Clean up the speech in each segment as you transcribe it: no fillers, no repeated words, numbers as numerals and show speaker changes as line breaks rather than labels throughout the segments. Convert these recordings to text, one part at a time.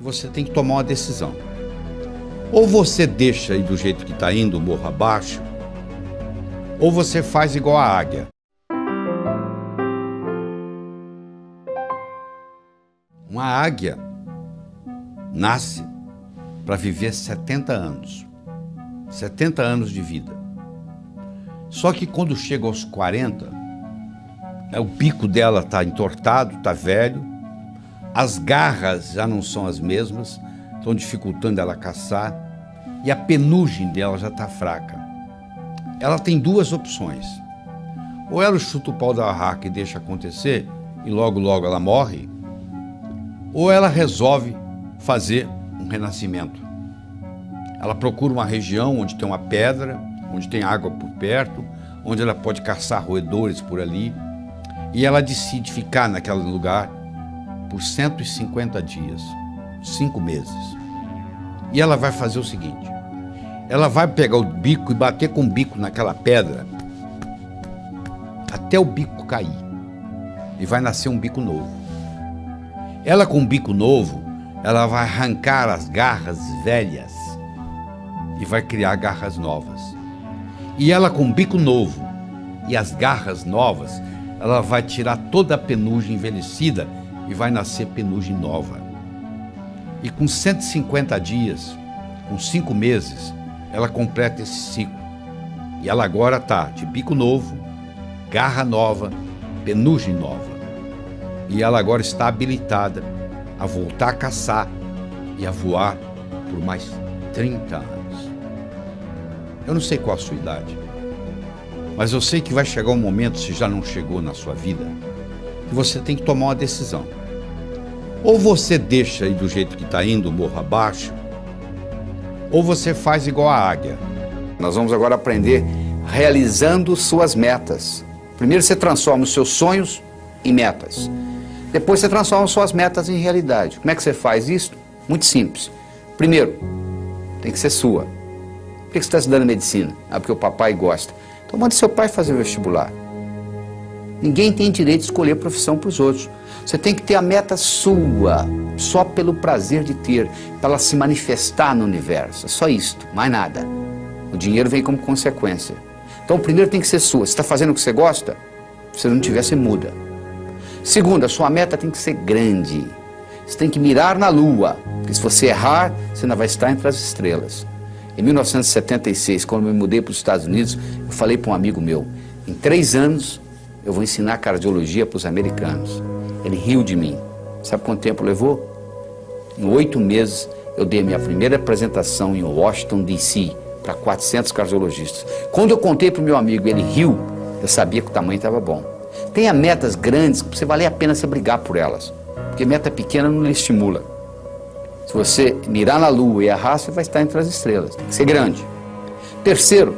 Você tem que tomar uma decisão. Ou você deixa ir do jeito que está indo, morro abaixo, ou você faz igual a águia. Uma águia nasce para viver 70 anos. 70 anos de vida. Só que quando chega aos 40, o bico dela está entortado, está velho, as garras já não são as mesmas, estão dificultando ela caçar, e a penugem dela já está fraca. Ela tem duas opções. Ou ela chuta o pau da barraca e deixa acontecer, e logo logo ela morre, ou ela resolve fazer um renascimento. Ela procura uma região onde tem uma pedra, onde tem água por perto, onde ela pode caçar roedores por ali, e ela decide ficar naquele lugar por 150 dias, 5 meses. E ela vai fazer o seguinte, ela vai pegar o bico e bater com o bico naquela pedra até o bico cair, e vai nascer um bico novo. Ela com o bico novo, ela vai arrancar as garras velhas e vai criar garras novas. E ela com o bico novo e as garras novas, ela vai tirar toda a penugem envelhecida e vai nascer penugem nova. E com 150 dias, com 5 meses, ela completa esse ciclo. E ela agora está de bico novo, garra nova, penugem nova. E ela agora está habilitada a voltar a caçar e a voar por mais 30 anos. Eu não sei qual a sua idade, mas eu sei que vai chegar um momento, se já não chegou na sua vida, que você tem que tomar uma decisão. Ou você deixa ir do jeito que está indo, morro abaixo, ou você faz igual a águia.
Nós vamos agora aprender realizando suas metas. Primeiro você transforma os seus sonhos em metas. Depois você transforma suas metas em realidade. Como é que você faz isso? Muito simples. Primeiro, tem que ser sua. Por que você está estudando medicina? Ah, porque o papai gosta. Então manda seu pai fazer o vestibular. Ninguém tem direito de escolher profissão para os outros. Você tem que ter a meta sua, só pelo prazer de ter, para ela se manifestar no universo. É só isto, mais nada. O dinheiro vem como consequência. Então primeiro tem que ser sua. Você está fazendo o que você gosta? Se não tiver, você muda. Segundo, a sua meta tem que ser grande. Você tem que mirar na lua, porque se você errar, você ainda vai estar entre as estrelas. Em 1976, quando eu me mudei para os Estados Unidos, eu falei para um amigo meu, em 3 anos eu vou ensinar cardiologia para os americanos. Ele riu de mim. Sabe quanto tempo levou? Em 8 meses eu dei a minha primeira apresentação em Washington, D.C., para 400 cardiologistas. Quando eu contei para o meu amigo, ele riu, eu sabia que o tamanho estava bom. Tenha metas grandes, que você vale a pena você brigar por elas, porque meta pequena não lhe estimula. Se você mirar na lua e errar, você vai estar entre as estrelas. Tem que ser grande. Terceiro,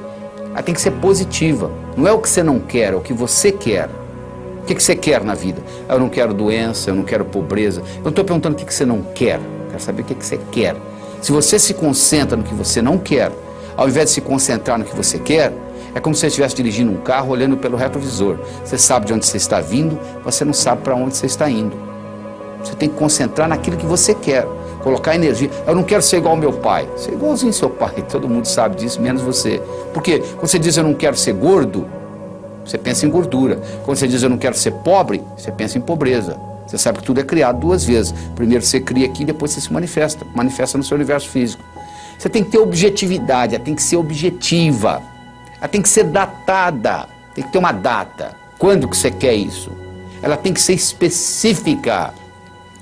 ela tem que ser positiva. Não é o que você não quer, é o que você quer. O que você quer na vida? Eu não quero doença, eu não quero pobreza. Eu não estou perguntando o que você não quer. Eu quero saber o que você quer. Se você se concentra no que você não quer, ao invés de se concentrar no que você quer, é como se você estivesse dirigindo um carro olhando pelo retrovisor. Você sabe de onde você está vindo, você não sabe para onde você está indo. Você tem que concentrar naquilo que você quer. Colocar energia. Eu não quero ser igual ao meu pai. Ser igualzinho ao seu pai. Todo mundo sabe disso, menos você. Porque quando você diz eu não quero ser gordo, você pensa em gordura. Quando você diz eu não quero ser pobre, você pensa em pobreza. Você sabe que tudo é criado 2 vezes. Primeiro você cria aqui, depois você se manifesta. Manifesta no seu universo físico. Você tem que ter objetividade, ela tem que ser objetiva. Ela tem que ser datada. Tem que ter uma data. Quando que você quer isso? Ela tem que ser específica.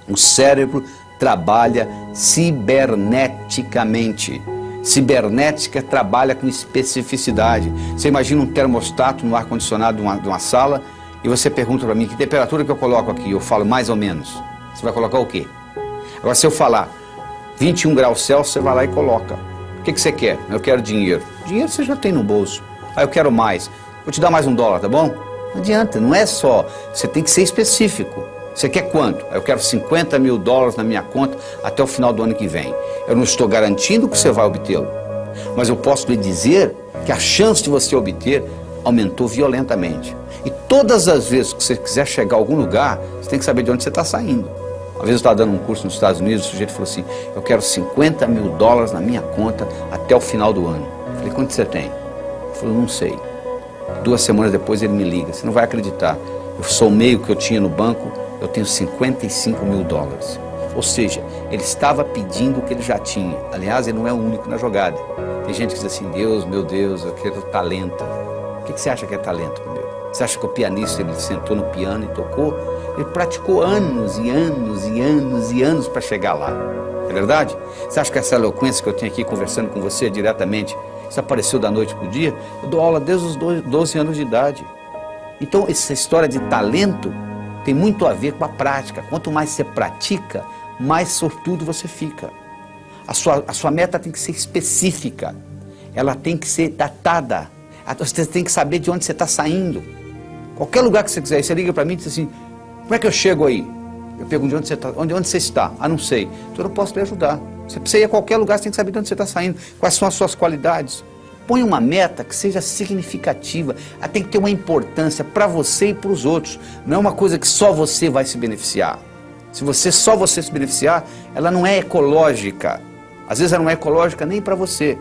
O cérebro trabalha ciberneticamente. Cibernética trabalha com especificidade. Você imagina um termostato no ar-condicionado de uma sala e você pergunta para mim que temperatura que eu coloco aqui. Eu falo mais ou menos. Você vai colocar o quê? Agora se eu falar 21 graus Celsius, você vai lá e coloca. O que você quer? Eu quero dinheiro. Dinheiro você já tem no bolso. Ah, eu quero mais. Vou te dar mais $1, tá bom? Não adianta, não é só. Você tem que ser específico. Você quer quanto? Eu quero $50 mil na minha conta até o final do ano que vem. Eu não estou garantindo que você vai obtê-lo, mas eu posso lhe dizer que a chance de você obter aumentou violentamente. E todas as vezes que você quiser chegar a algum lugar, você tem que saber de onde você está saindo. Uma vez eu estava dando um curso nos Estados Unidos, o sujeito falou assim, eu quero $50 mil na minha conta até o final do ano. Eu falei, quanto você tem? Ele falou, não sei. 2 semanas depois ele me liga, você não vai acreditar, eu somei o que eu tinha no banco, eu tenho $55 mil. Ou seja, ele estava pedindo o que ele já tinha. Aliás, ele não é o único na jogada. Tem gente que diz assim, Deus, meu Deus, eu quero talento. O que você acha que é talento, meu? Você acha que o pianista, ele sentou no piano e tocou? Ele praticou anos e anos e anos e anos para chegar lá. É verdade? Você acha que essa eloquência que eu tenho aqui conversando com você diretamente, isso apareceu da noite para o dia? Eu dou aula desde os 12 anos de idade. Então, essa história de talento tem muito a ver com a prática. Quanto mais você pratica, mais sortudo você fica. A sua meta tem que ser específica. Ela tem que ser datada. Você tem que saber de onde você está saindo. Qualquer lugar que você quiser, você liga para mim e diz assim, como é que eu chego aí? Eu pergunto de onde você está. Onde você está? Ah, não sei. Então eu não posso lhe ajudar. Você precisa ir a qualquer lugar, você tem que saber de onde você está saindo. Quais são as suas qualidades. Põe uma meta que seja significativa. Ela tem que ter uma importância para você e para os outros. Não é uma coisa que só você vai se beneficiar. Se só você se beneficiar, ela não é ecológica. Às vezes ela não é ecológica nem para você.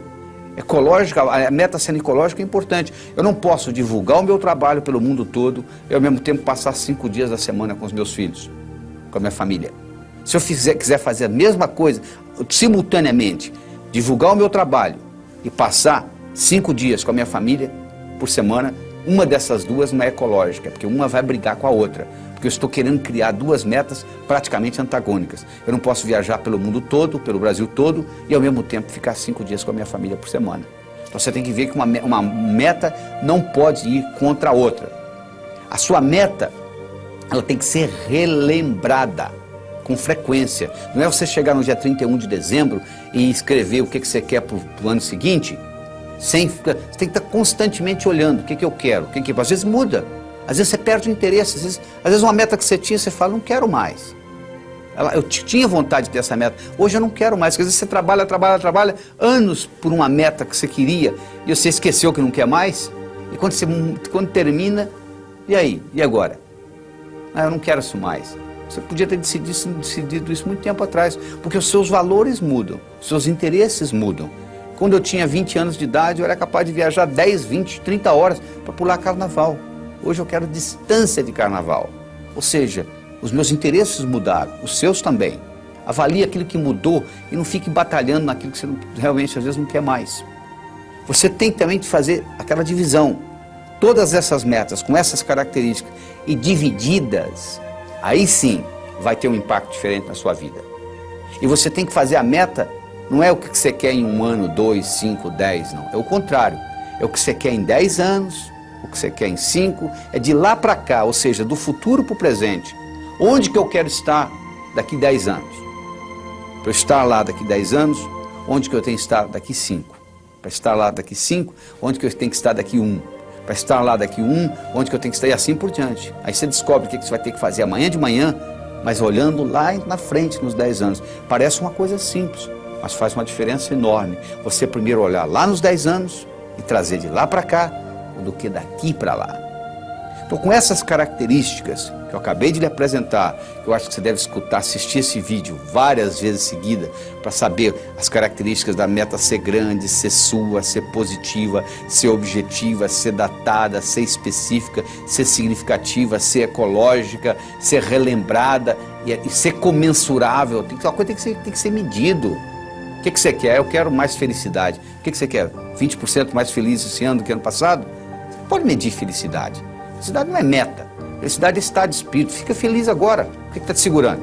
Ecológica, a meta sendo ecológica é importante. Eu não posso divulgar o meu trabalho pelo mundo todo e ao mesmo tempo passar 5 dias da semana com os meus filhos, com a minha família. Se eu quiser fazer a mesma coisa, simultaneamente, divulgar o meu trabalho e passar 5 dias com a minha família por semana, uma dessas duas não é ecológica, porque uma vai brigar com a outra. Porque eu estou querendo criar 2 metas praticamente antagônicas. Eu não posso viajar pelo mundo todo, pelo Brasil todo, e ao mesmo tempo ficar 5 dias com a minha família por semana. Então você tem que ver que uma meta não pode ir contra a outra. A sua meta, ela tem que ser relembrada com frequência. Não é você chegar no dia 31 de dezembro e escrever o que você quer para o ano seguinte, você tem que estar constantemente olhando o que eu quero, às vezes muda. Às vezes você perde o interesse, às vezes uma meta que você tinha, você fala, não quero mais. Eu tinha vontade de ter essa meta, hoje eu não quero mais, porque às vezes você trabalha anos por uma meta que você queria, e você esqueceu que não quer mais, e quando termina, e aí? E agora? Ah, eu não quero isso mais. Você podia ter decidido isso muito tempo atrás, porque os seus valores mudam, os seus interesses mudam. Quando eu tinha 20 anos de idade, eu era capaz de viajar 10, 20, 30 horas para pular carnaval. Hoje eu quero distância de carnaval. Ou seja, os meus interesses mudaram, os seus também. Avalie aquilo que mudou e não fique batalhando naquilo que você realmente às vezes não quer mais. Você tem também de fazer aquela divisão. Todas essas metas com essas características e divididas, aí sim vai ter um impacto diferente na sua vida. E você tem que fazer a meta, não é o que você quer em 1 ano, 2, 5, 10, não. É o contrário. É o que você quer em 10 anos, o que você quer em 5, é de lá para cá, ou seja, do futuro para o presente. Onde que eu quero estar daqui 10 anos? Para eu estar lá daqui 10 anos, onde que eu tenho que estar daqui 5? Para estar lá daqui 5, onde que eu tenho que estar daqui 1? Para estar lá daqui 1, onde que eu tenho que estar e assim por diante. Aí você descobre o que você vai ter que fazer amanhã de manhã, mas olhando lá na frente, nos 10 anos. Parece uma coisa simples, mas faz uma diferença enorme. Você primeiro olhar lá nos 10 anos e trazer de lá para cá, do que daqui para lá. Então, com essas características que eu acabei de lhe apresentar, eu acho que você deve escutar, assistir esse vídeo várias vezes seguidas para saber as características da meta ser grande, ser sua, ser positiva, ser objetiva, ser datada, ser específica, ser significativa, ser ecológica, ser relembrada e ser comensurável. Uma coisa tem que ser medido. O que você quer? Eu quero mais felicidade. O que você quer? 20% mais feliz esse ano do que ano passado? Pode medir felicidade. Felicidade não é meta. Felicidade é estado de espírito. Fica feliz agora. O que está te segurando?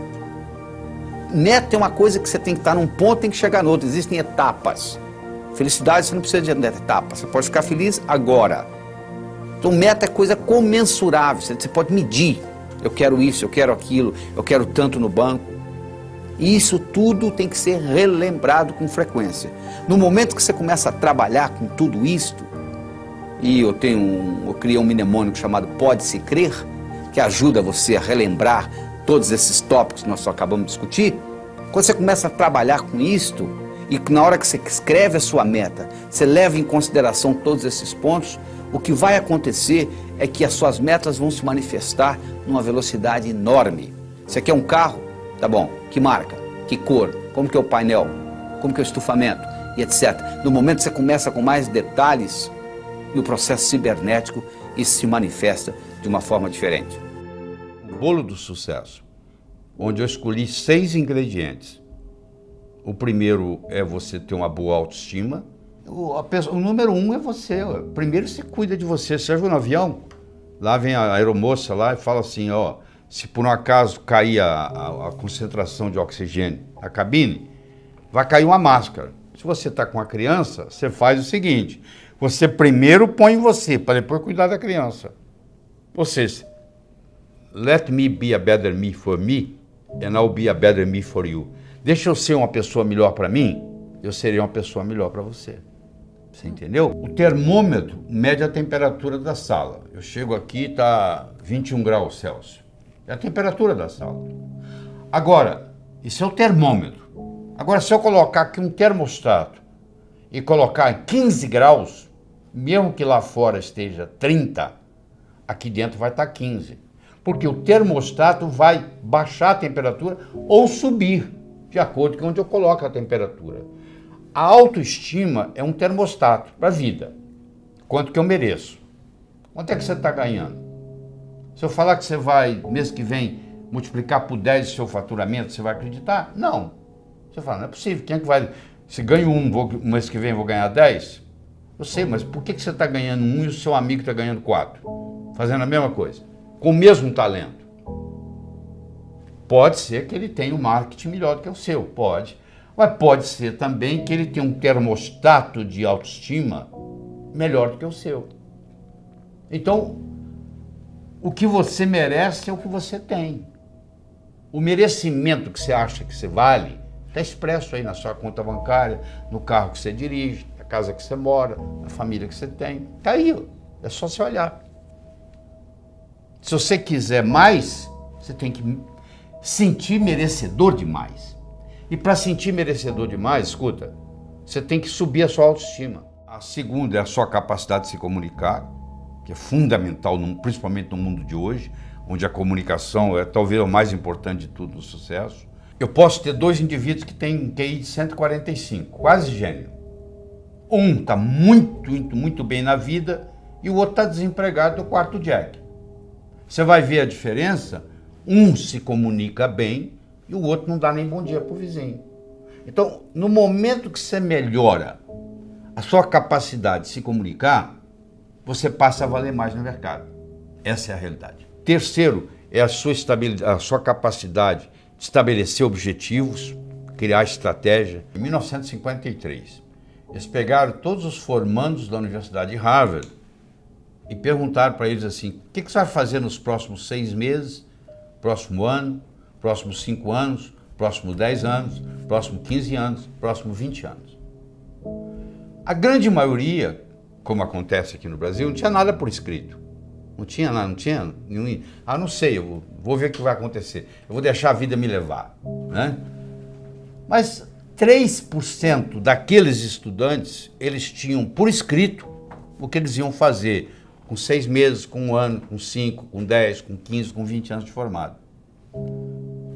Meta é uma coisa que você tem que estar num ponto e tem que chegar no outro. Existem etapas. Felicidade você não precisa de etapas. Você pode ficar feliz agora. Então meta é coisa comensurável. Você pode medir. Eu quero isso, eu quero aquilo, eu quero tanto no banco. E isso tudo tem que ser relembrado com frequência. No momento que você começa a trabalhar com tudo isto, e eu criei um mnemônico chamado Pode-se Crer, que ajuda você a relembrar todos esses tópicos que nós acabamos de discutir. Quando você começa a trabalhar com isto, e na hora que você escreve a sua meta, você leva em consideração todos esses pontos, o que vai acontecer é que as suas metas vão se manifestar numa velocidade enorme. Você quer um carro? Tá bom, que marca, que cor, como que é o painel, como que é o estufamento e etc. No momento que você começa com mais detalhes, no processo cibernético, isso se manifesta de uma forma diferente.
O bolo do sucesso, onde eu escolhi 6 ingredientes. O primeiro é você ter uma boa autoestima. O número 1 é você. Primeiro você cuida de você. Você já viu no avião? Lá vem a aeromoça lá e fala assim, ó, se por um acaso cair a concentração de oxigênio na cabine, vai cair uma máscara. Se você está com a criança, você faz o seguinte, você primeiro põe em você, para depois cuidar da criança. Ou seja, let me be a better me for me, and I'll be a better me for you. Deixa eu ser uma pessoa melhor para mim, eu serei uma pessoa melhor para você. Você entendeu? O termômetro mede a temperatura da sala. Eu chego aqui, está 21 graus Celsius. É a temperatura da sala. Agora, isso é o termômetro. Agora, se eu colocar aqui um termostato e colocar 15 graus, mesmo que lá fora esteja 30, aqui dentro vai estar 15. Porque o termostato vai baixar a temperatura ou subir, de acordo com onde eu coloco a temperatura. A autoestima é um termostato para a vida. Quanto que eu mereço? Quanto é que você está ganhando? Se eu falar que você vai, mês que vem, multiplicar por 10 o seu faturamento, você vai acreditar? Não. Você fala, não é possível. Quem é que vai... Se ganho mês que vem eu vou ganhar 10? Eu sei, mas por que você está ganhando 1 e o seu amigo está ganhando 4? Fazendo a mesma coisa. Com o mesmo talento. Pode ser que ele tenha um marketing melhor do que o seu, pode. Mas pode ser também que ele tenha um termostato de autoestima melhor do que o seu. Então, o que você merece é o que você tem. O merecimento que você acha que você vale está expresso aí na sua conta bancária, no carro que você dirige, na casa que você mora, na família que você tem. Está aí, é só você olhar. Se você quiser mais, você tem que sentir merecedor de mais. E para sentir merecedor demais, escuta, você tem que subir a sua autoestima. A segunda é a sua capacidade de se comunicar, que é fundamental, principalmente no mundo de hoje, onde a comunicação é talvez o mais importante de tudo no sucesso. Eu posso ter 2 indivíduos que têm um QI de 145, quase gênio. Um está muito bem na vida e o outro está desempregado do quarto Jack. Você vai ver a diferença, um se comunica bem, e o outro não dá nem bom dia para o vizinho. Então, no momento que você melhora a sua capacidade de se comunicar, você passa a valer mais no mercado. Essa é a realidade. Terceiro, é a sua capacidade de estabelecer objetivos, criar estratégia. Em 1953, eles pegaram todos os formandos da Universidade de Harvard e perguntaram para eles assim, o que você vai fazer nos próximos 6 meses, próximo ano, próximos 5 anos, próximos 10 anos, próximos 15 anos, próximos 20 anos. A grande maioria, como acontece aqui no Brasil, não tinha nada por escrito. Não tinha nada, não tinha nenhum... Ah, não sei, eu vou ver o que vai acontecer. Eu vou deixar a vida me levar, né? Mas 3% daqueles estudantes, eles tinham por escrito o que eles iam fazer com 6 meses, com 1 ano, com 5, com 10, com 15, com 20 anos de formado.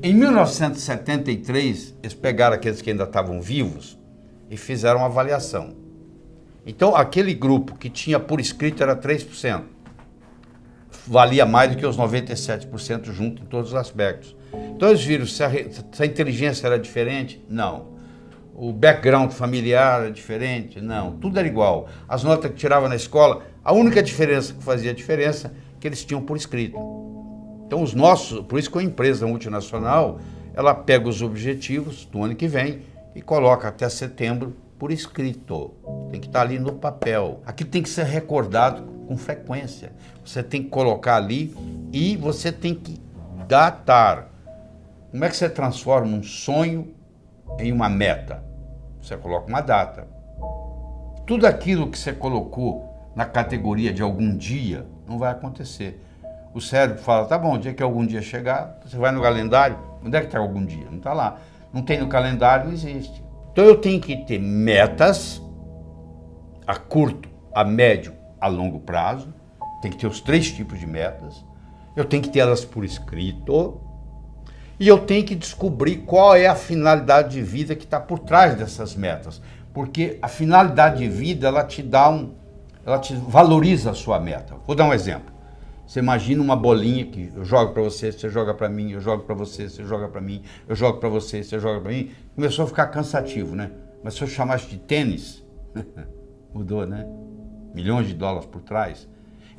Em 1973, eles pegaram aqueles que ainda estavam vivos e fizeram uma avaliação. Então, aquele grupo que tinha por escrito era 3%. Valia mais do que os 97% junto em todos os aspectos. Então, eles viram se a inteligência era diferente? Não. O background familiar era diferente? Não. Tudo era igual. As notas que tirava na escola, a única diferença que fazia diferença é que eles tinham por escrito. Então, os nossos, por isso que a empresa multinacional, ela pega os objetivos do ano que vem e coloca até setembro por escrito. Tem que estar ali no papel. Aqui tem que ser recordado com frequência. Você tem que colocar ali e você tem que datar. Como é que você transforma um sonho em uma meta? Você coloca uma data. Tudo aquilo que você colocou na categoria de algum dia não vai acontecer. O cérebro fala, tá bom, o dia que algum dia chegar, você vai no calendário, onde é que está algum dia? Não está lá. Não tem no calendário, não existe. Então eu tenho que ter metas a curto, a médio, a longo prazo. Tem que ter os 3 tipos de metas. Eu tenho que ter elas por escrito. E eu tenho que descobrir qual é a finalidade de vida que está por trás dessas metas. Porque a finalidade de vida, ela te valoriza a sua meta. Vou dar um exemplo. Você imagina uma bolinha que eu jogo para você, você joga para mim, eu jogo para você, você joga para mim, eu jogo para você, você joga para mim. Começou a ficar cansativo, né? Mas se eu chamasse de tênis, mudou, né? Milhões de dólares por trás.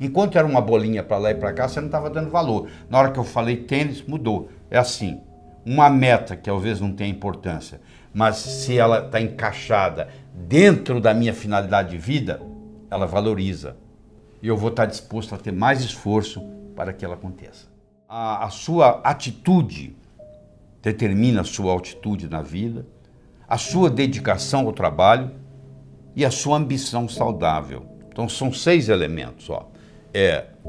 Enquanto era uma bolinha para lá e para cá, você não estava dando valor. Na hora que eu falei tênis, mudou. É assim, uma meta que talvez não tenha importância, mas se ela está encaixada dentro da minha finalidade de vida, ela valoriza. E eu vou estar disposto a ter mais esforço para que ela aconteça. A sua atitude determina a sua altitude na vida, a sua dedicação ao trabalho e a sua ambição saudável. Então são 6 elementos, ó.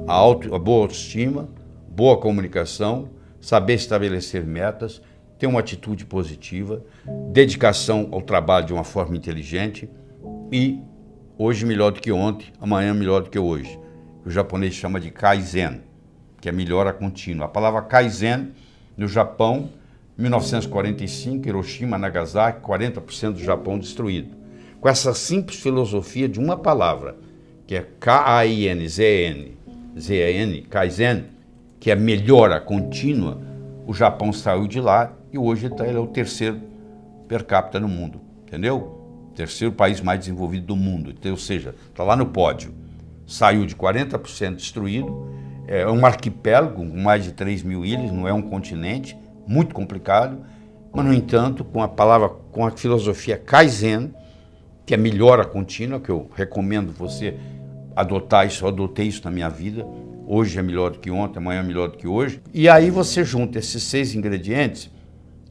A boa autoestima, boa comunicação, saber estabelecer metas, ter uma atitude positiva, dedicação ao trabalho de uma forma inteligente e hoje melhor do que ontem, amanhã melhor do que hoje. O japonês chama de Kaizen, que é melhora contínua. A palavra Kaizen, no Japão, 1945, Hiroshima, Nagasaki, 40% do Japão destruído. Com essa simples filosofia de uma palavra, que é K-A-I-N-Z-N, Kaizen, que é melhora contínua, o Japão saiu de lá e hoje ele é o 3º per capita no mundo, entendeu? 3º país mais desenvolvido do mundo, então, ou seja, está lá no pódio. Saiu de 40% destruído, é um arquipélago com mais de 3.000 ilhas, não é um continente, muito complicado, mas, no entanto, com a filosofia Kaizen, que é melhora contínua, que eu recomendo você adotar isso, eu adotei isso na minha vida, hoje é melhor do que ontem, amanhã é melhor do que hoje, e aí você junta esses 6 ingredientes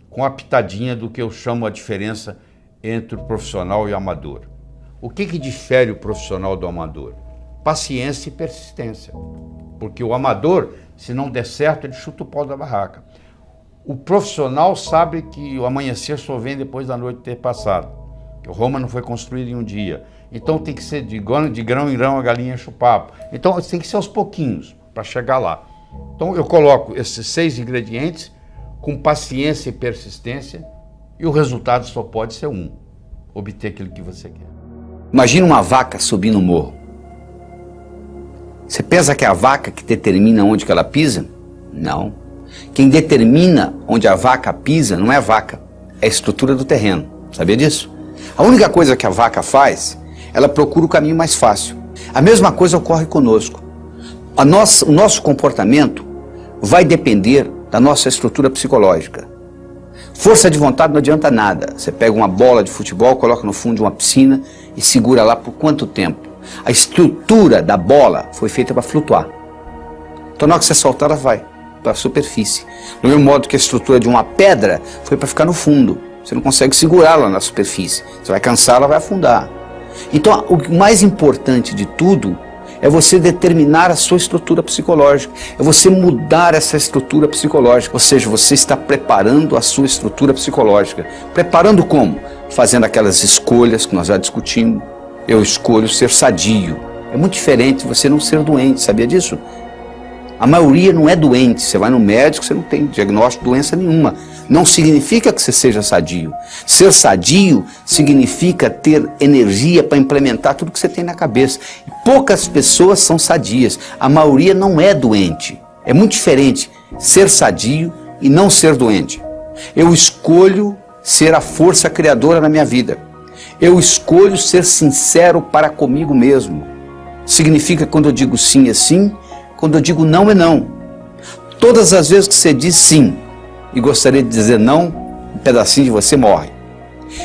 com a pitadinha do que eu chamo a diferença entre o profissional e o amador. O que difere o profissional do amador? Paciência e persistência. Porque o amador, se não der certo, ele chuta o pau da barraca. O profissional sabe que o amanhecer só vem depois da noite ter passado. Que Roma não foi construída em um dia. Então tem que ser de grão em grão a galinha enche o papo. Então tem que ser aos pouquinhos para chegar lá. Então eu coloco esses 6 ingredientes com paciência e persistência e o resultado só pode ser um: obter aquilo que você quer.
Imagina uma vaca subindo o morro. Você pensa que é a vaca que determina onde que ela pisa? Não. Quem determina onde a vaca pisa não é a vaca, é a estrutura do terreno. Sabia disso? A única coisa que a vaca faz, ela procura o caminho mais fácil. A mesma coisa ocorre conosco. O nosso comportamento vai depender da nossa estrutura psicológica. Força de vontade não adianta nada. Você pega uma bola de futebol, coloca no fundo de uma piscina e segura lá por quanto tempo? A estrutura da bola foi feita para flutuar. Então na hora que você soltar, ela vai para a superfície. Do mesmo modo que a estrutura de uma pedra foi para ficar no fundo. Você não consegue segurá-la na superfície. Você vai cansar, ela vai afundar. Então o mais importante de tudo é você determinar a sua estrutura psicológica, é você mudar essa estrutura psicológica, ou seja, você está preparando a sua estrutura psicológica. Preparando como? Fazendo aquelas escolhas que nós já discutimos. Eu escolho ser sadio. É muito diferente de você não ser doente, sabia disso? A maioria não é doente, você vai no médico, você não tem diagnóstico de doença nenhuma. Não significa que você seja sadio. Ser sadio significa ter energia para implementar tudo que você tem na cabeça. E poucas pessoas são sadias, a maioria não é doente. É muito diferente ser sadio e não ser doente. Eu escolho ser a força criadora na minha vida. Eu escolho ser sincero para comigo mesmo. Significa quando eu digo sim é sim, quando eu digo não é não. Todas as vezes que você diz sim e gostaria de dizer não, um pedacinho de você morre.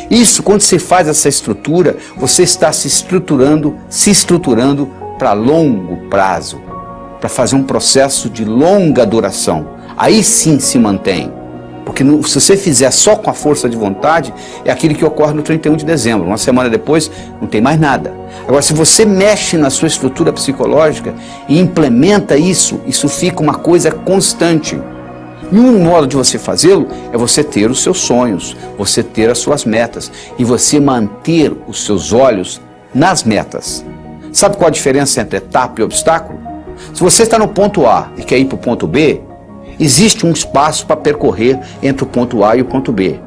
Isso, quando você faz essa estrutura, você está se estruturando para longo prazo, para fazer um processo de longa duração. Aí sim se mantém. Porque se você fizer só com a força de vontade, é aquilo que ocorre no 31 de dezembro. Uma semana depois, não tem mais nada. Agora, se você mexe na sua estrutura psicológica e implementa isso, isso fica uma coisa constante. E um modo de você fazê-lo é você ter os seus sonhos, você ter as suas metas e você manter os seus olhos nas metas. Sabe qual a diferença entre etapa e obstáculo? Se você está no ponto A e quer ir para o ponto B, existe um espaço para percorrer entre o ponto A e o ponto B.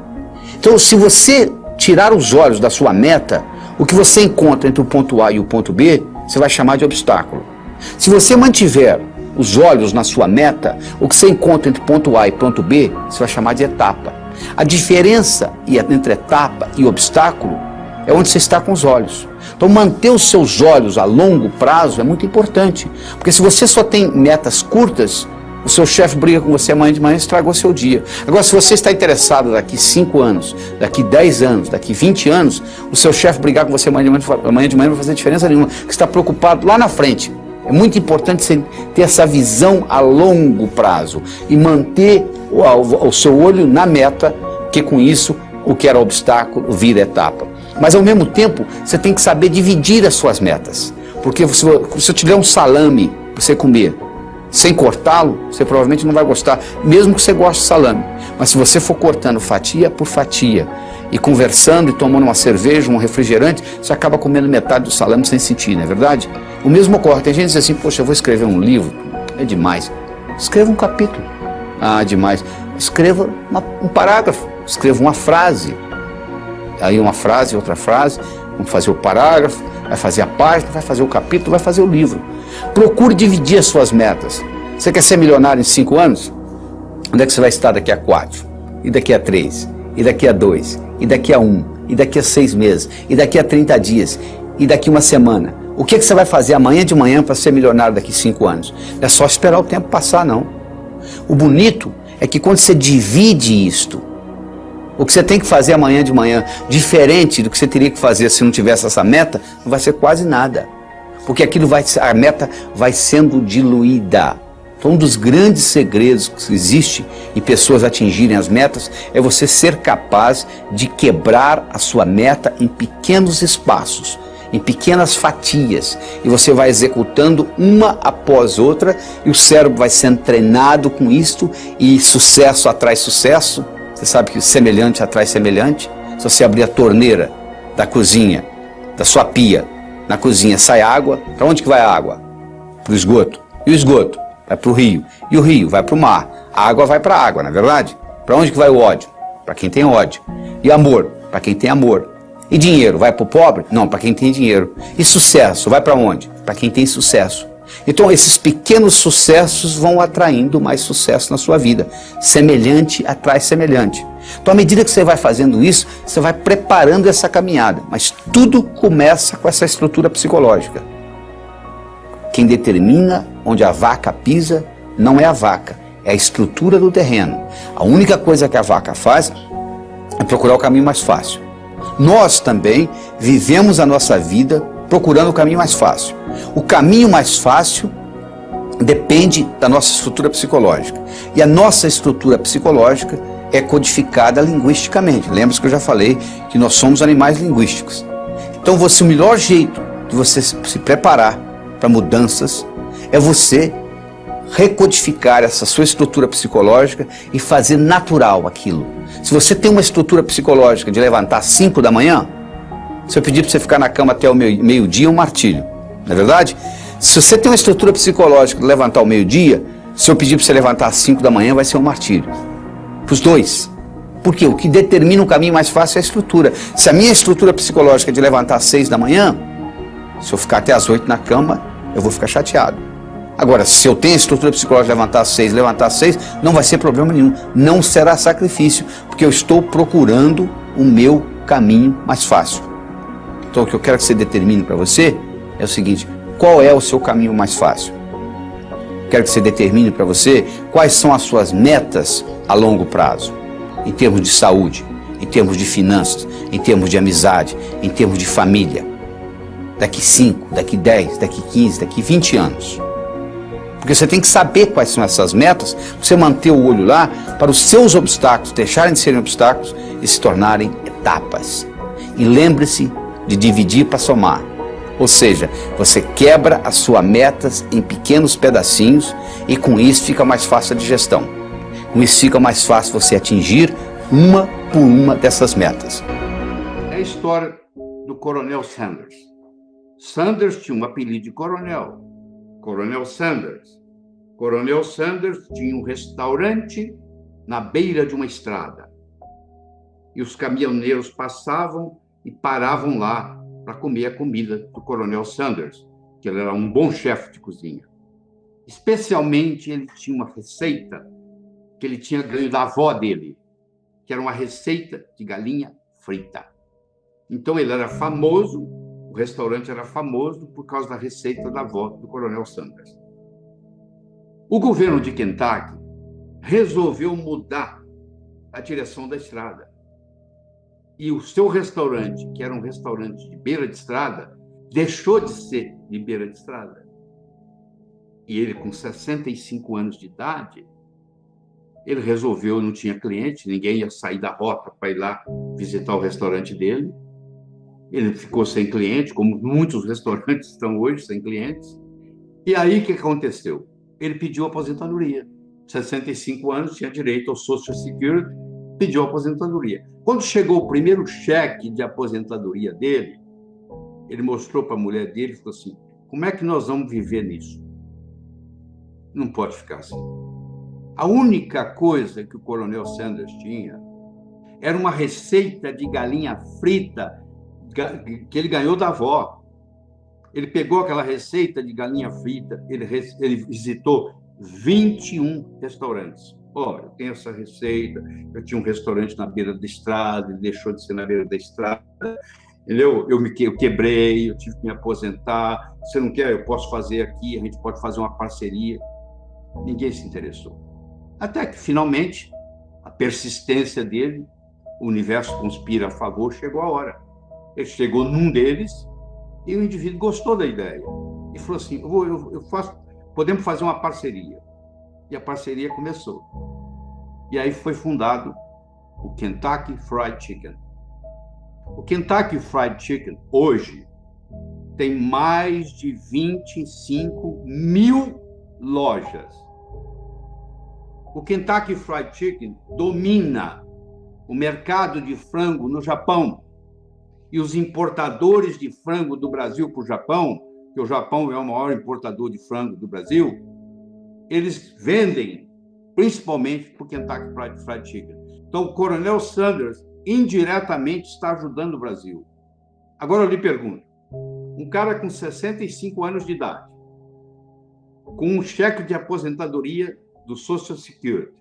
Então, se você tirar os olhos da sua meta, o que você encontra entre o ponto A e o ponto B, você vai chamar de obstáculo. Se você mantiver os olhos na sua meta, o que você encontra entre ponto A e ponto B, você vai chamar de etapa. A diferença entre etapa e obstáculo é onde você está com os olhos. Então, manter os seus olhos a longo prazo é muito importante, porque se você só tem metas curtas, o seu chefe briga com você amanhã de manhã e estragou seu dia. Agora, se você está interessado daqui 5 anos, daqui 10 anos, daqui 20 anos, o seu chefe brigar com você amanhã de manhã não vai fazer diferença nenhuma, porque você está preocupado lá na frente. É muito importante você ter essa visão a longo prazo e manter o seu olho na meta, que com isso o que era obstáculo vira etapa. Mas ao mesmo tempo, você tem que saber dividir as suas metas. Porque se eu te der um salame para você comer, sem cortá-lo, você provavelmente não vai gostar, mesmo que você goste de salame. Mas se você for cortando fatia por fatia, e conversando e tomando uma cerveja, um refrigerante, você acaba comendo metade do salame sem sentir, não é verdade? O mesmo ocorre. Tem gente que diz assim, poxa, eu vou escrever um livro, é demais. Escreva um capítulo. Ah, demais. Escreva um parágrafo, escreva uma frase. Aí uma frase, outra frase, vamos fazer o parágrafo, vai fazer a página, vai fazer o capítulo, vai fazer o livro. Procure dividir as suas metas. Você quer ser milionário em 5 anos? Onde é que você vai estar daqui a 4? E daqui a 3? E daqui a 2? E daqui a 1? E daqui a 6 meses? E daqui a 30 dias? E daqui a uma semana? O que você vai fazer amanhã de manhã para ser milionário daqui a 5 anos? Não é só esperar o tempo passar, não. O bonito é que quando você divide isto, o que você tem que fazer amanhã de manhã, diferente do que você teria que fazer se não tivesse essa meta, não vai ser quase nada. Porque a meta vai sendo diluída. Então, um dos grandes segredos que existe em pessoas atingirem as metas é você ser capaz de quebrar a sua meta em pequenos espaços, em pequenas fatias, e você vai executando uma após outra, e o cérebro vai sendo treinado com isto, e sucesso atrai sucesso. Você sabe que semelhante atrai semelhante. Se você abrir a torneira da cozinha, da sua pia, na cozinha sai água, para onde que vai a água? Para o esgoto. E o esgoto? Vai para o rio. E o rio vai para o mar. A água vai para a água, não é verdade? Para onde que vai o ódio? Para quem tem ódio. E amor? Para quem tem amor. E dinheiro? Vai para o pobre? Não, para quem tem dinheiro. E sucesso? Vai para onde? Para quem tem sucesso. Então esses pequenos sucessos vão atraindo mais sucesso na sua vida. Semelhante atrai semelhante. Então à medida que você vai fazendo isso, você vai preparando essa caminhada. Mas tudo começa com essa estrutura psicológica. Quem determina onde a vaca pisa não é a vaca, é a estrutura do terreno. A única coisa que a vaca faz é procurar o caminho mais fácil. Nós também vivemos a nossa vida procurando o caminho mais fácil. O caminho mais fácil depende da nossa estrutura psicológica. E a nossa estrutura psicológica é codificada linguisticamente. Lembra que eu já falei que nós somos animais linguísticos. Então o melhor jeito de você se preparar para mudanças é você recodificar essa sua estrutura psicológica e fazer natural aquilo. Se você tem uma estrutura psicológica de levantar às 5 da manhã, se eu pedir para você ficar na cama até o meio-dia, é um martírio. Não é verdade? Se você tem uma estrutura psicológica de levantar ao meio-dia, se eu pedir para você levantar às 5 da manhã, vai ser um martírio. Para os dois. Porque o que determina o caminho mais fácil é a estrutura. Se a minha estrutura psicológica é de levantar às 6 da manhã, se eu ficar até às 8 na cama, eu vou ficar chateado. Agora, se eu tenho a estrutura psicológica de levantar às 6, não vai ser problema nenhum. Não será sacrifício, porque eu estou procurando o meu caminho mais fácil. Então, o que eu quero que você determine para você é o seguinte: qual é o seu caminho mais fácil? Quero que você determine para você quais são as suas metas a longo prazo, em termos de saúde, em termos de finanças, em termos de amizade, em termos de família. Daqui 5, daqui 10, daqui 15, daqui 20 anos. Porque você tem que saber quais são essas metas, para você manter o olho lá, para os seus obstáculos deixarem de serem obstáculos e se tornarem etapas. E lembre-se de dividir para somar. Ou seja, você quebra as suas metas em pequenos pedacinhos e com isso fica mais fácil a digestão. Com isso fica mais fácil você atingir uma por uma dessas metas.
É a história do Coronel Sanders. Sanders tinha um apelido de coronel, Coronel Sanders.
Coronel Sanders tinha um restaurante na beira de uma estrada. E os caminhoneiros passavam e paravam lá para comer a comida do Coronel Sanders, que ele era um bom chefe de cozinha. Especialmente, ele tinha uma receita que ele tinha ganho da avó dele, que era uma receita de galinha frita. Então, ele era famoso, o restaurante era famoso por causa da receita da avó do Coronel Sanders. O governo de Kentucky resolveu mudar a direção da estrada. E o seu restaurante, que era um restaurante de beira de estrada, deixou de ser de beira de estrada. E ele, com 65 anos de idade, ele resolveu, não tinha cliente, ninguém ia sair da rota para ir lá visitar o restaurante dele. Ele ficou sem cliente, como muitos restaurantes estão hoje sem clientes. E aí, o que aconteceu? Ele pediu aposentadoria. 65 anos, tinha direito ao Social Security, pediu aposentadoria. Quando chegou o primeiro cheque de aposentadoria dele, ele mostrou para a mulher dele e falou assim: como é que nós vamos viver nisso? Não pode ficar assim. A única coisa que o Coronel Sanders tinha era uma receita de galinha frita que ele ganhou da avó. Ele pegou aquela receita de galinha frita, ele visitou 21 restaurantes. Olha, eu tenho essa receita, eu tinha um restaurante na beira da estrada, ele deixou de ser na beira da estrada, entendeu? Eu quebrei, eu tive que me aposentar, você não quer, eu posso fazer aqui, a gente pode fazer uma parceria. Ninguém se interessou. Até que, finalmente, a persistência dele, o universo conspira a favor, chegou a hora. Ele chegou num deles e o indivíduo gostou da ideia. E falou assim, podemos fazer uma parceria. E a parceria começou. E aí foi fundado o Kentucky Fried Chicken. O Kentucky Fried Chicken, hoje, tem mais de 25 mil lojas. O Kentucky Fried Chicken domina o mercado de frango no Japão. E os importadores de frango do Brasil para o Japão, que o Japão é o maior importador de frango do Brasil, eles vendem principalmente para o Kentucky Fried Chicken. Então, o Coronel Sanders indiretamente está ajudando o Brasil. Agora eu lhe pergunto, um cara com 65 anos de idade, com um cheque de aposentadoria do Social Security,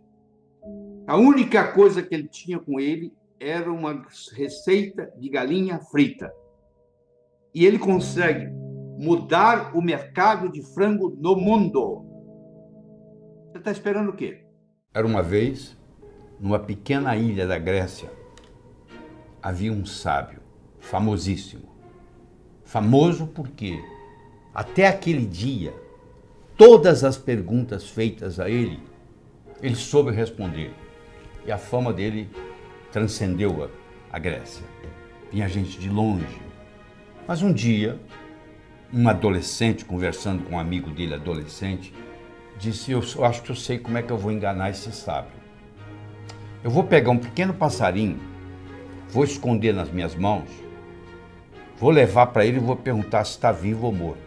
a única coisa que ele tinha com ele era uma receita de galinha frita. E ele consegue mudar o mercado de frango no mundo. Você está esperando o quê?
Era uma vez, numa pequena ilha da Grécia, havia um sábio famosíssimo. Famoso porque, até aquele dia, todas as perguntas feitas a ele soube responder. E a fama dele transcendeu a Grécia. Vinha gente de longe. Mas um dia, um adolescente, conversando com um amigo dele adolescente, disse, eu acho que eu sei como é que eu vou enganar esse sábio. Eu vou pegar um pequeno passarinho, vou esconder nas minhas mãos, vou levar para ele e vou perguntar se está vivo ou morto.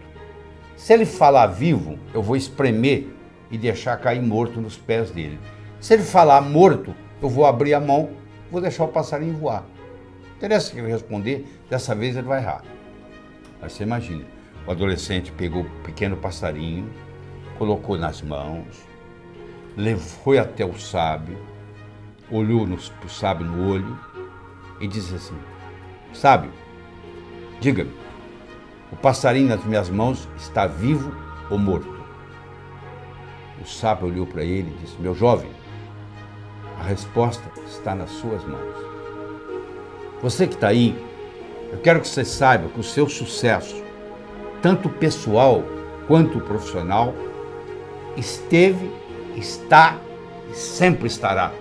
Se ele falar vivo, eu vou espremer e deixar cair morto nos pés dele. Se ele falar morto, eu vou abrir a mão, vou deixar o passarinho voar. Interessa que ele responder, dessa vez ele vai errar. Aí você imagina, o adolescente pegou o pequeno passarinho, colocou nas mãos, foi até o sábio, olhou pro sábio no olho e disse assim, sábio, diga-me, o passarinho nas minhas mãos está vivo ou morto? O sábio olhou para ele e disse, meu jovem, a resposta está nas suas mãos. Você que está aí, eu quero que você saiba que o seu sucesso, tanto pessoal quanto profissional, esteve, está e sempre estará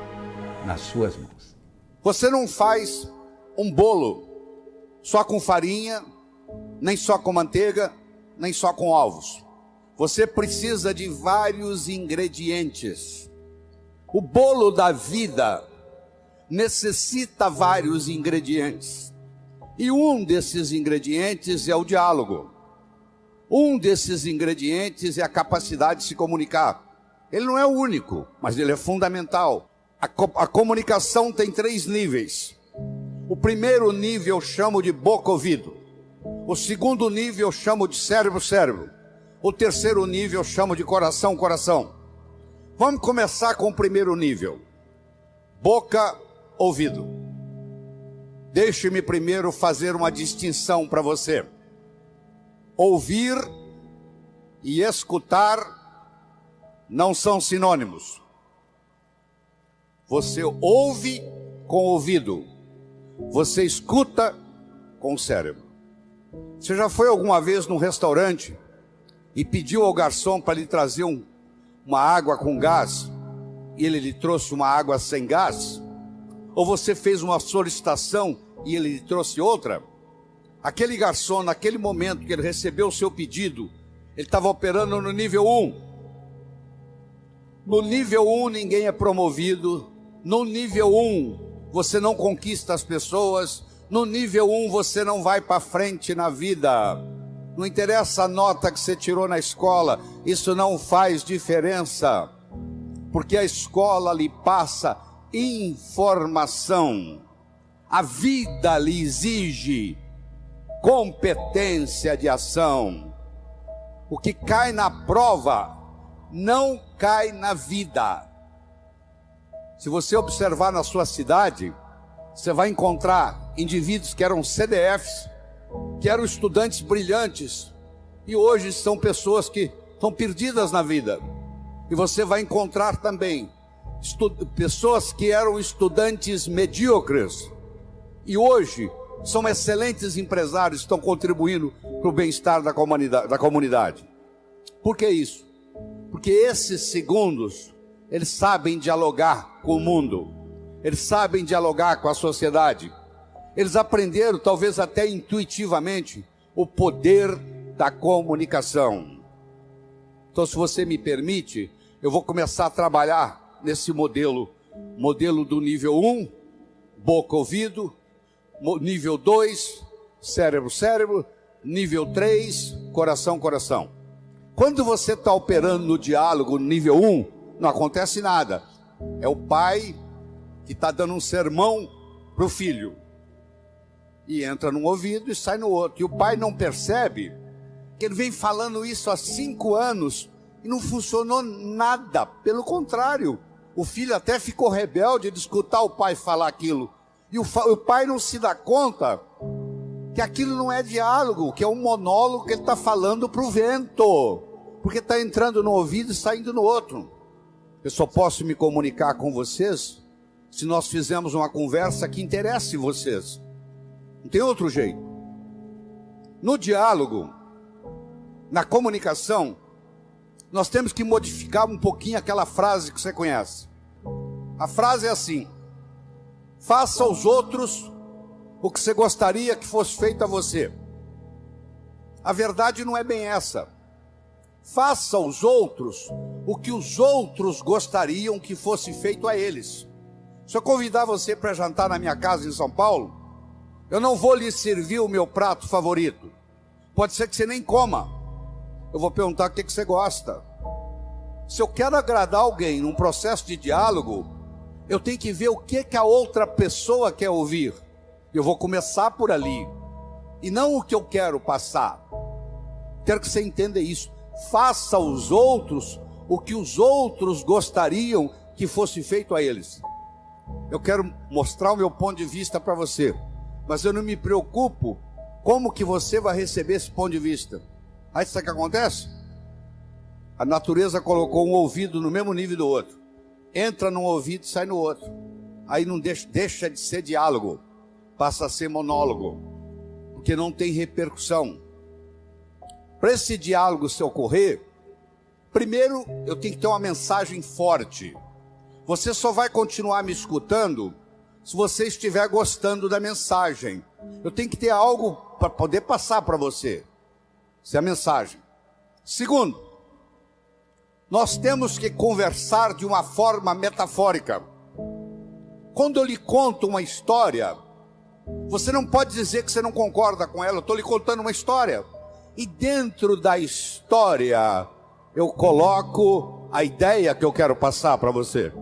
nas suas mãos.
Você não faz um bolo só com farinha, nem só com manteiga, nem só com ovos. Você precisa de vários ingredientes. O bolo da vida necessita vários ingredientes. E um desses ingredientes é o diálogo. Um desses ingredientes é a capacidade de se comunicar. Ele não é o único, mas ele é fundamental. A comunicação tem 3 níveis. O primeiro nível eu chamo de boca-ouvido. O segundo nível eu chamo de cérebro-cérebro. O terceiro nível eu chamo de coração-coração. Vamos começar com o primeiro nível. Boca-ouvido. Deixe-me primeiro fazer uma distinção para você. Ouvir e escutar não são sinônimos. Você ouve com o ouvido, você escuta com o cérebro. Você já foi alguma vez num restaurante e pediu ao garçom para lhe trazer uma água com gás e ele lhe trouxe uma água sem gás? Ou você fez uma solicitação e ele lhe trouxe outra? Aquele garçom, naquele momento que ele recebeu o seu pedido, ele estava operando no nível 1. No nível 1 ninguém é promovido. No nível 1 você não conquista as pessoas. No nível 1 você não vai para frente na vida. Não interessa a nota que você tirou na escola, isso não faz diferença. Porque a escola lhe passa informação. A vida lhe exige competência de ação. O que cai na prova não cai na vida. Se você observar na sua cidade, você vai encontrar indivíduos que eram CDFs, que eram estudantes brilhantes, e hoje são pessoas que estão perdidas na vida. E você vai encontrar também pessoas que eram estudantes medíocres, e hoje são excelentes empresários, estão contribuindo para o bem-estar da comunidade. Por que isso? Porque esses segundos, eles sabem dialogar com o mundo, eles sabem dialogar com a sociedade, eles aprenderam, talvez até intuitivamente, o poder da comunicação. Então, se você me permite, eu vou começar a trabalhar nesse modelo do nível 1, boca-ouvido, nível 2, cérebro-cérebro, nível 3, coração-coração. Quando você está operando no diálogo no nível 1, não acontece nada. É o pai que está dando um sermão para o filho. E entra num ouvido e sai no outro. E o pai não percebe que ele vem falando isso há 5 anos e não funcionou nada. Pelo contrário, o filho até ficou rebelde de escutar o pai falar aquilo. E o pai não se dá conta que aquilo não é diálogo, que é um monólogo que ele está falando para o vento, porque está entrando no ouvido e saindo no outro. Eu só posso me comunicar com vocês se nós fizermos uma conversa que interesse vocês. Não tem outro jeito. No diálogo, na comunicação, nós temos que modificar um pouquinho aquela frase que você conhece. A frase é assim: faça aos outros o que você gostaria que fosse feito a você. A verdade não é bem essa. Faça aos outros o que os outros gostariam que fosse feito a eles. Se eu convidar você para jantar na minha casa em São Paulo, eu não vou lhe servir o meu prato favorito. Pode ser que você nem coma. Eu vou perguntar o que você gosta. Se eu quero agradar alguém num processo de diálogo, eu tenho que ver o que a outra pessoa quer ouvir. Eu vou começar por ali, e não o que eu quero passar. Quero que você entenda isso. Faça aos outros o que os outros gostariam que fosse feito a eles. Eu quero mostrar o meu ponto de vista para você, mas eu não me preocupo como que você vai receber esse ponto de vista. Aí sabe o que acontece? A natureza colocou um ouvido no mesmo nível do outro. Entra num ouvido e sai no outro. Aí não deixa de ser diálogo, passa a ser monólogo, porque não tem repercussão. Para esse diálogo se ocorrer, primeiro eu tenho que ter uma mensagem forte. Você só vai continuar me escutando se você estiver gostando da mensagem. Eu tenho que ter algo para poder passar para você. Essa é a mensagem. Segundo, nós temos que conversar de uma forma metafórica. Quando eu lhe conto uma história, você não pode dizer que você não concorda com ela. Eu estou lhe contando uma história. E dentro da história, eu coloco a ideia que eu quero passar para você.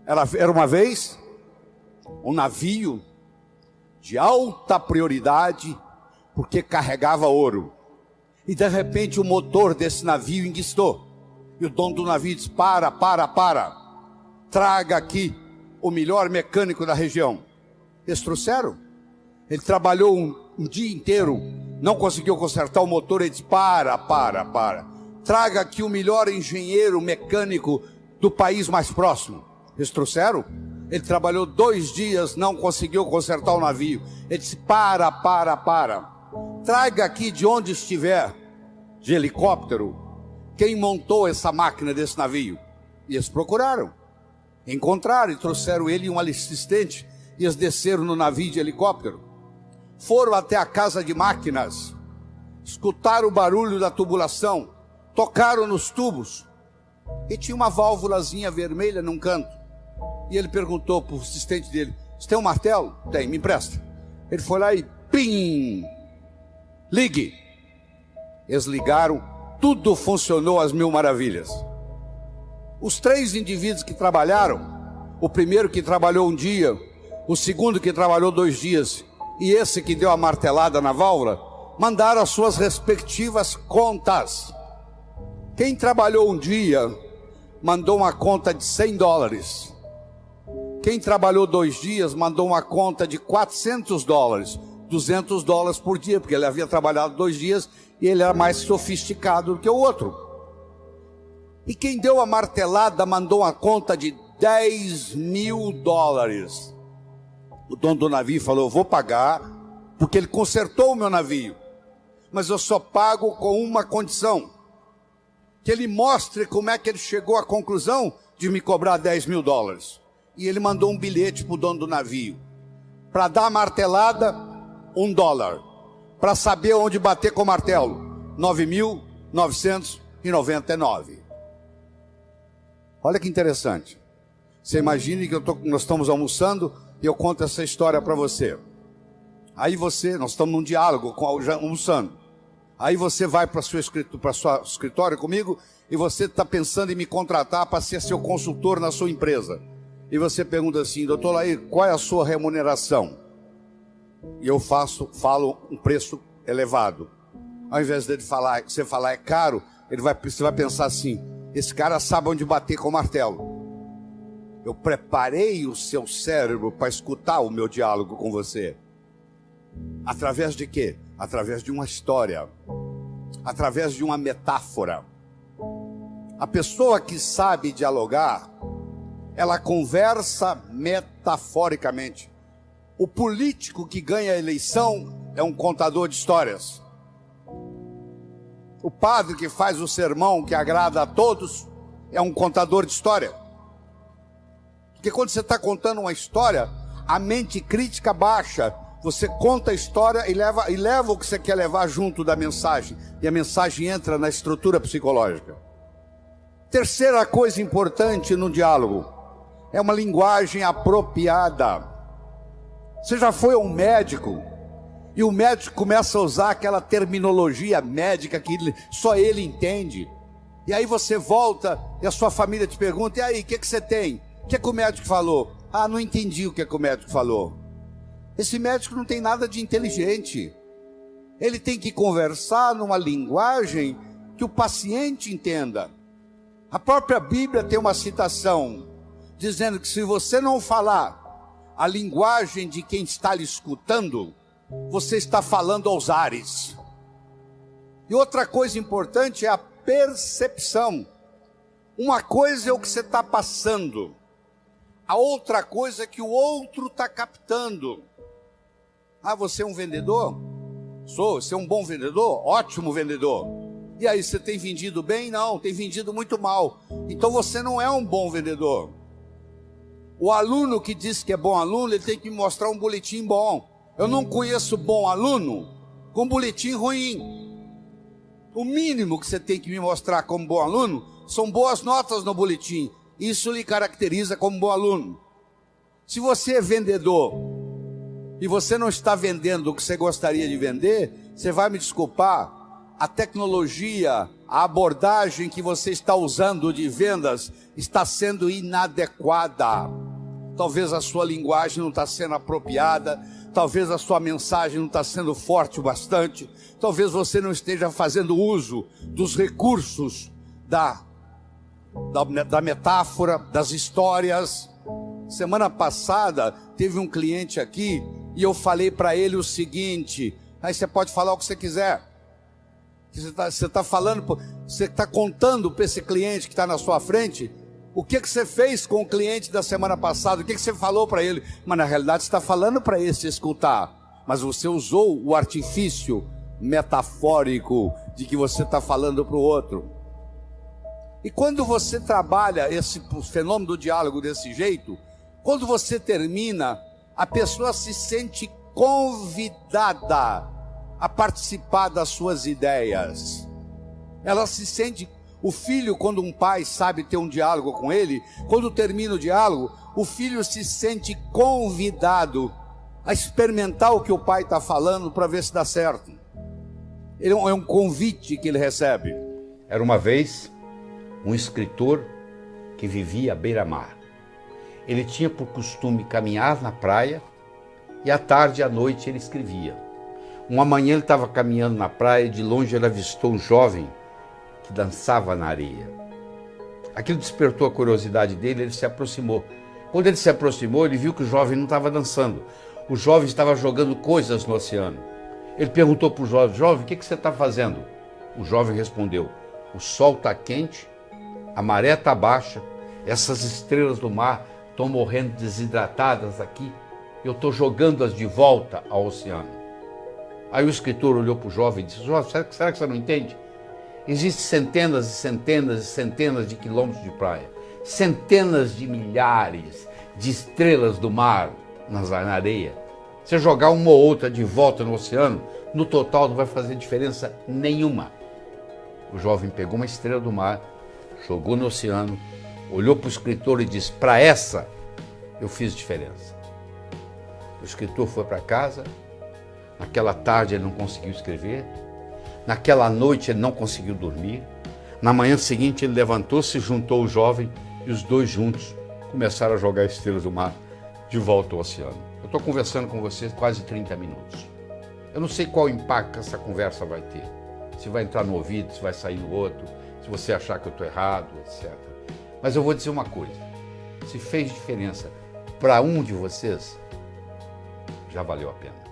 Era uma vez um navio de alta prioridade, porque carregava ouro. E de repente o motor desse navio enguiçou. E o dono do navio disse: para. Traga aqui o melhor mecânico da região. Eles trouxeram. Ele trabalhou um dia inteiro, não conseguiu consertar o motor. Ele disse: para. Traga aqui o melhor engenheiro mecânico do país mais próximo. Eles trouxeram. Ele trabalhou 2 dias, não conseguiu consertar o navio. Ele disse: para. Traga aqui de onde estiver, de helicóptero, quem montou essa máquina desse navio. E eles procuraram, encontraram e trouxeram ele e um assistente. E eles desceram no navio de helicóptero, foram até a casa de máquinas, escutaram o barulho da tubulação, tocaram nos tubos, e tinha uma válvulazinha vermelha num canto. E ele perguntou para o assistente dele: você tem um martelo? Tem, me empresta. Ele foi lá e pim, ligue. Eles ligaram, tudo funcionou às mil maravilhas. Os 3 indivíduos que trabalharam, o primeiro que trabalhou um dia, o segundo que trabalhou 2 dias, e esse que deu a martelada na válvula, mandaram as suas respectivas contas. Quem trabalhou um dia mandou uma conta de $100. Quem trabalhou 2 dias mandou uma conta de $400, $200 por dia, porque ele havia trabalhado 2 dias e ele era mais sofisticado do que o outro. E quem deu a martelada mandou uma conta de $10.000. O dono do navio falou: eu vou pagar, porque ele consertou o meu navio, mas eu só pago com uma condição: que ele mostre como é que ele chegou à conclusão de me cobrar $10.000. E ele mandou um bilhete para o dono do navio: para dar a martelada, $1. Para saber onde bater com o martelo, 9.999. Olha que interessante. Você imagine que nós estamos almoçando e eu conto essa história para você. Aí nós estamos num diálogo, almoçando. Aí você vai para o seu escritório comigo e você está pensando em me contratar para ser seu consultor na sua empresa. E você pergunta assim: doutor Laí, qual é a sua remuneração? E eu falo um preço elevado. Ao invés dele você falar é caro, você vai pensar assim: esse cara sabe onde bater com o martelo. Eu preparei o seu cérebro para escutar o meu diálogo com você. Através de quê? Através de uma história, através de uma metáfora. A pessoa que sabe dialogar, ela conversa metaforicamente. O político que ganha a eleição é um contador de histórias. O padre que faz o sermão que agrada a todos é um contador de história. Porque quando você está contando uma história, a mente crítica baixa. Você conta a história e leva o que você quer levar junto da mensagem. E a mensagem entra na estrutura psicológica. Terceira coisa importante no diálogo é uma linguagem apropriada. Você já foi a um médico e o médico começa a usar aquela terminologia médica que só ele entende. E aí você volta e a sua família te pergunta: e aí, o que você tem? O que o médico falou? Ah, não entendi o que o médico falou. Esse médico não tem nada de inteligente. Ele tem que conversar numa linguagem que o paciente entenda. A própria Bíblia tem uma citação dizendo que se você não falar a linguagem de quem está lhe escutando, você está falando aos ares. E outra coisa importante é a percepção. Uma coisa é o que você está passando, a outra coisa é que o outro está captando. Ah, você é um vendedor? Sou. Você é um bom vendedor? Ótimo vendedor. E aí, você tem vendido bem? Não, tem vendido muito mal. Então você não é um bom vendedor. O aluno que diz que é bom aluno, ele tem que me mostrar um boletim bom. Eu não conheço bom aluno com boletim ruim. O mínimo que você tem que me mostrar como bom aluno são boas notas no boletim. Isso lhe caracteriza como bom aluno. Se você é vendedor e você não está vendendo o que você gostaria de vender, você vai me desculpar, a tecnologia, A abordagem que você está usando de vendas está sendo inadequada. Talvez a sua linguagem não está sendo apropriada, talvez a sua mensagem não está sendo forte o bastante, talvez você não esteja fazendo uso dos recursos da metáfora, das histórias. Semana passada teve um cliente aqui e eu falei para ele o seguinte: aí você pode falar o que você quiser. Você está falando, você está contando para esse cliente que está na sua frente o que você fez com o cliente da semana passada, o que você falou para ele. Mas na realidade você está falando para esse escutar, mas você usou o artifício metafórico de que você está falando para o outro. E quando você trabalha esse fenômeno do diálogo desse jeito, quando você termina, a pessoa se sente convidada a participar das suas ideias. Ela se sente... O filho, quando um pai sabe ter um diálogo com ele, quando termina o diálogo, o filho se sente convidado a experimentar o que o pai está falando para ver se dá certo. É um convite que ele recebe.
Era uma vez um escritor que vivia à beira-mar. Ele tinha por costume caminhar na praia e à tarde e à noite ele escrevia. Uma manhã ele estava caminhando na praia e de longe ele avistou um jovem que dançava na areia. Aquilo despertou a curiosidade dele, ele se aproximou. Quando ele se aproximou, ele viu que o jovem não estava dançando. O jovem estava jogando coisas no oceano. Ele perguntou para o jovem: jovem, o que você está fazendo? O jovem respondeu: o sol está quente, a maré está baixa, essas estrelas do mar estão morrendo desidratadas aqui, eu estou jogando-as de volta ao oceano. Aí o escritor olhou para o jovem e disse: jovem, será que você não entende? Existem centenas e centenas e centenas de quilômetros de praia, centenas de milhares de estrelas do mar na areia. Você jogar uma ou outra de volta no oceano, no total não vai fazer diferença nenhuma. O jovem pegou uma estrela do mar, jogou no oceano, olhou para o escritor e disse: para essa eu fiz diferença. O escritor foi para casa. Naquela tarde ele não conseguiu escrever. Naquela noite ele não conseguiu dormir. Na manhã seguinte ele levantou-se, juntou o jovem e os dois juntos começaram a jogar estrelas do mar de volta ao oceano. Eu estou conversando com vocês quase 30 minutos. Eu não sei qual impacto essa conversa vai ter. Se vai entrar no ouvido, se vai sair no outro, se você achar que eu estou errado, etc. Mas eu vou dizer uma coisa: se fez diferença para um de vocês, já valeu a pena.